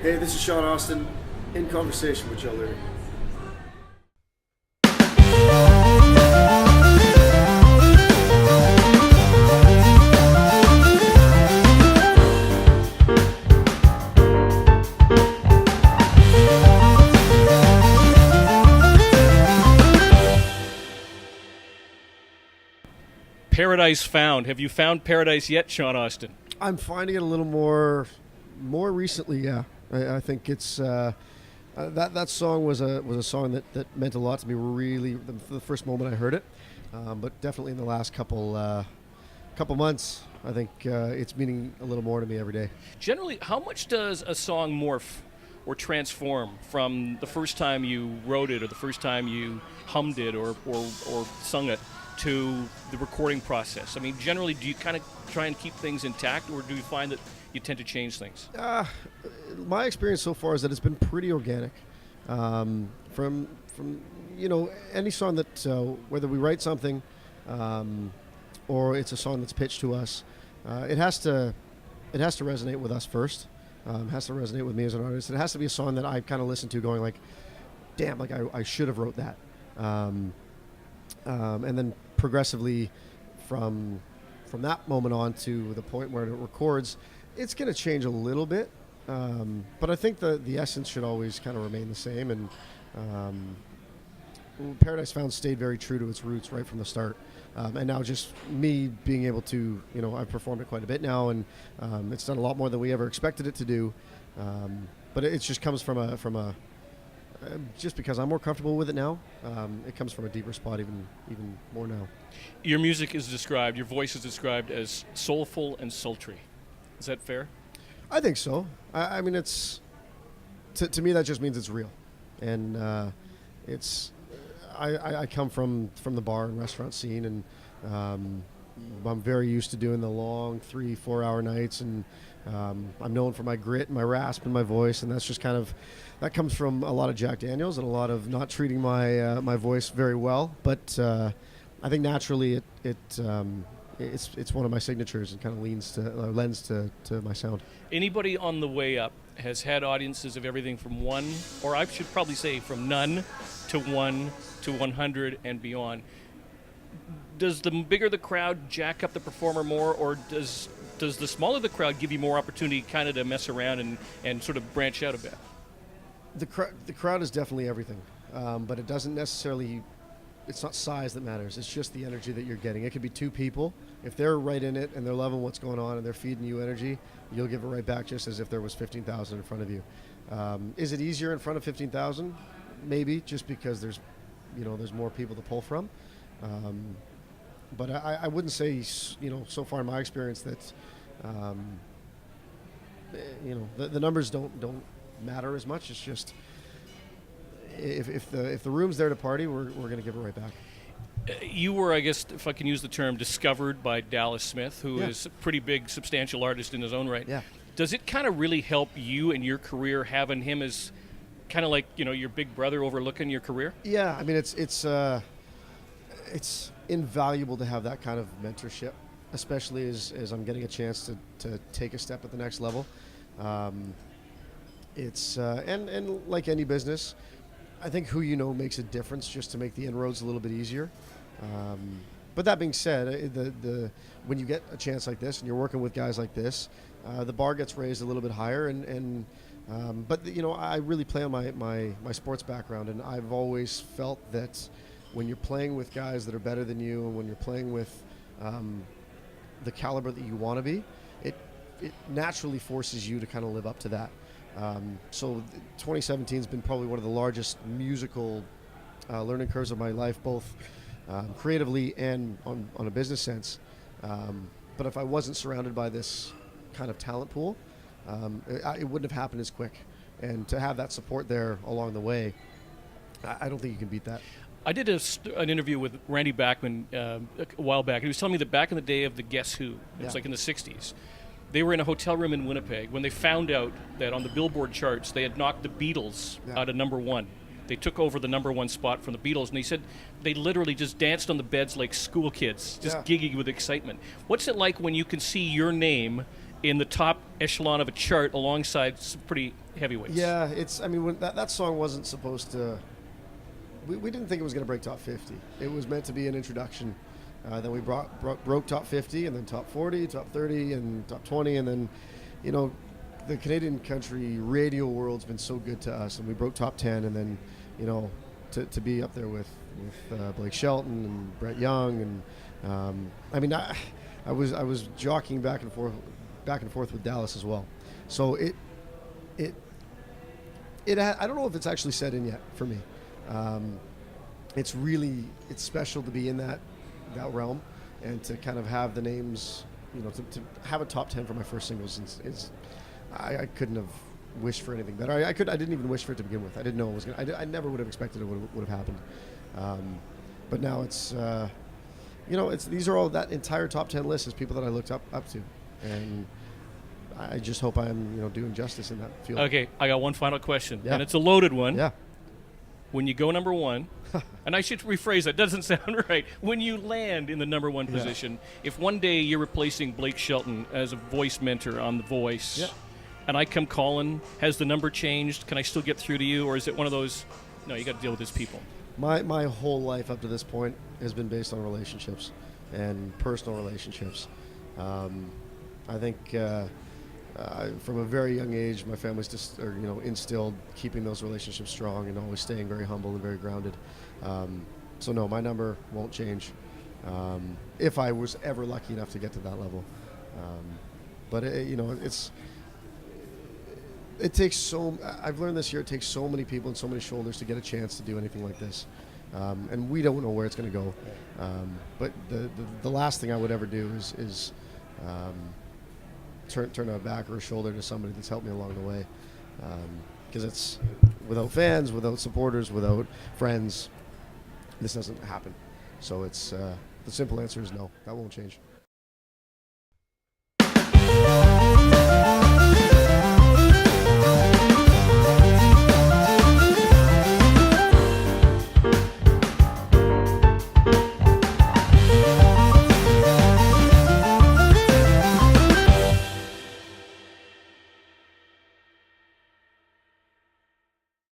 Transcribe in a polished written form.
Hey, this is Shawn Austin in conversation with Joe Leary. Paradise Found. Have you found paradise yet, Shawn Austin? I'm finding it a little more recently. Yeah, I think it's that song was a song that meant a lot to me. Really, the first moment I heard it, but definitely in the last couple months, I think it's meaning a little more to me every day. Generally, how much does a song morph or transform from the first time you wrote it or the first time you hummed it or sung it to the recording process? I mean, generally, do you kind of try and keep things intact, or do you find that you tend to change things? My experience so far is that it's been pretty organic. From any song that whether we write something or it's a song that's pitched to us, it has to resonate with us first. It has to resonate with me as an artist. It has to be a song that I kind of listen to, going like, "Damn, like I should have wrote that." And then progressively from that moment on to the point where it records, it's going to change a little bit. But I think the essence should always kind of remain the same. And Paradise Found stayed very true to its roots right from the start. And now just me being able to, I've performed it quite a bit now, and it's done a lot more than we ever expected it to do. But it just comes from just because I'm more comfortable with it now, it comes from a deeper spot even more now. Your music is described, your voice is described as soulful and sultry. Is that fair? I think so. I mean, it's to me that just means it's real, and I come from the bar and restaurant scene, and I'm very used to doing the long 3-4 hour nights, and I'm known for my grit and my rasp in my voice, and that's just that comes from a lot of Jack Daniels and a lot of not treating my voice very well. But I think naturally it's one of my signatures and kind of lends to my sound. Anybody on the way up has had audiences of everything from one, or I should probably say from none to 1 to 100 and beyond. Does the bigger the crowd jack up the performer more, or does the smaller the crowd give you more opportunity kind of to mess around and sort of branch out a bit? The crowd is definitely everything, but it doesn't necessarily, it's not size that matters. It's just the energy that you're getting. It could be two people. If they're right in it and they're loving what's going on and they're feeding you energy, you'll give it right back just as if there was 15,000 in front of you. Is it easier in front of 15,000? Maybe, just because there's more people to pull from. But I wouldn't say, so far in my experience that, the numbers don't matter as much. It's just if the room's there to party, we're going to give it right back. You were, I guess, if I can use the term, discovered by Dallas Smith, who is a pretty big, substantial artist in his own right. Yeah. Does it kind of really help you in your career having him as kind of like, your big brother overlooking your career? Yeah, I mean, it's invaluable to have that kind of mentorship, especially as I'm getting a chance to take a step at the next level. It's and like any business, I think who makes a difference just to make the inroads a little bit easier. But that being said, when you get a chance like this and you're working with guys like this, the bar gets raised a little bit higher. But I really play on my sports background, and I've always felt that when you're playing with guys that are better than you, and when you're playing with the caliber that you want to be, it naturally forces you to kind of live up to that. So 2017 has been probably one of the largest musical learning curves of my life, both creatively and on a business sense. But if I wasn't surrounded by this kind of talent pool, it wouldn't have happened as quick. And to have that support there along the way, I don't think you can beat that. I did an interview with Randy Bachman a while back, and he was telling me that back in the day of the Guess Who, it was like in the 60s, they were in a hotel room in Winnipeg when they found out that on the Billboard charts they had knocked the Beatles out of number one. They took over the number one spot from the Beatles, and they said they literally just danced on the beds like school kids, just gigging with excitement. What's it like when you can see your name in the top echelon of a chart alongside some pretty heavyweights. Yeah, I mean, when that song wasn't supposed to. We didn't think it was going to break top 50. It was meant to be an introduction. Then we broke top 50, and then top 40, top 30, and top 20, and then, the Canadian country radio world's been so good to us, and we broke top 10, and then, to be up there with Blake Shelton and Brett Young, and I mean, I was jockeying back and forth with Dallas as well. So it I don't know if it's actually set in yet for me. It's special to be in that realm, and to kind of have the names, to have a top 10 for my first singles is I couldn't have wished for anything better. I didn't even wish for it to begin with. I didn't know it was gonna. I never would have expected it would have happened. But now it's these are all, that entire top 10 list is people that I looked up to, and I just hope I'm doing justice in that field. Okay, I got one final question, Yeah. and it's a loaded one. Yeah. When you go number one, and I should rephrase that, doesn't sound right. When you land in the number one position, if one day you're replacing Blake Shelton as a voice mentor on The Voice, Yeah. and I come calling, has the number changed? Can I still get through to you, or is it one of those, no, you got to deal with these people? My whole life up to this point has been based on relationships and personal relationships. I think from a very young age, my family's just instilled keeping those relationships strong and always staying very humble and very grounded. So no, my number won't change if I was ever lucky enough to get to that level. But it takes so. I've learned this year. It takes so many people and so many shoulders to get a chance to do anything like this, and we don't know where it's going to go. But the last thing I would ever do is turn a back or a shoulder to somebody that's helped me along the way, because it's without fans, without supporters, without friends, this doesn't happen. So it's the simple answer is no. That won't change.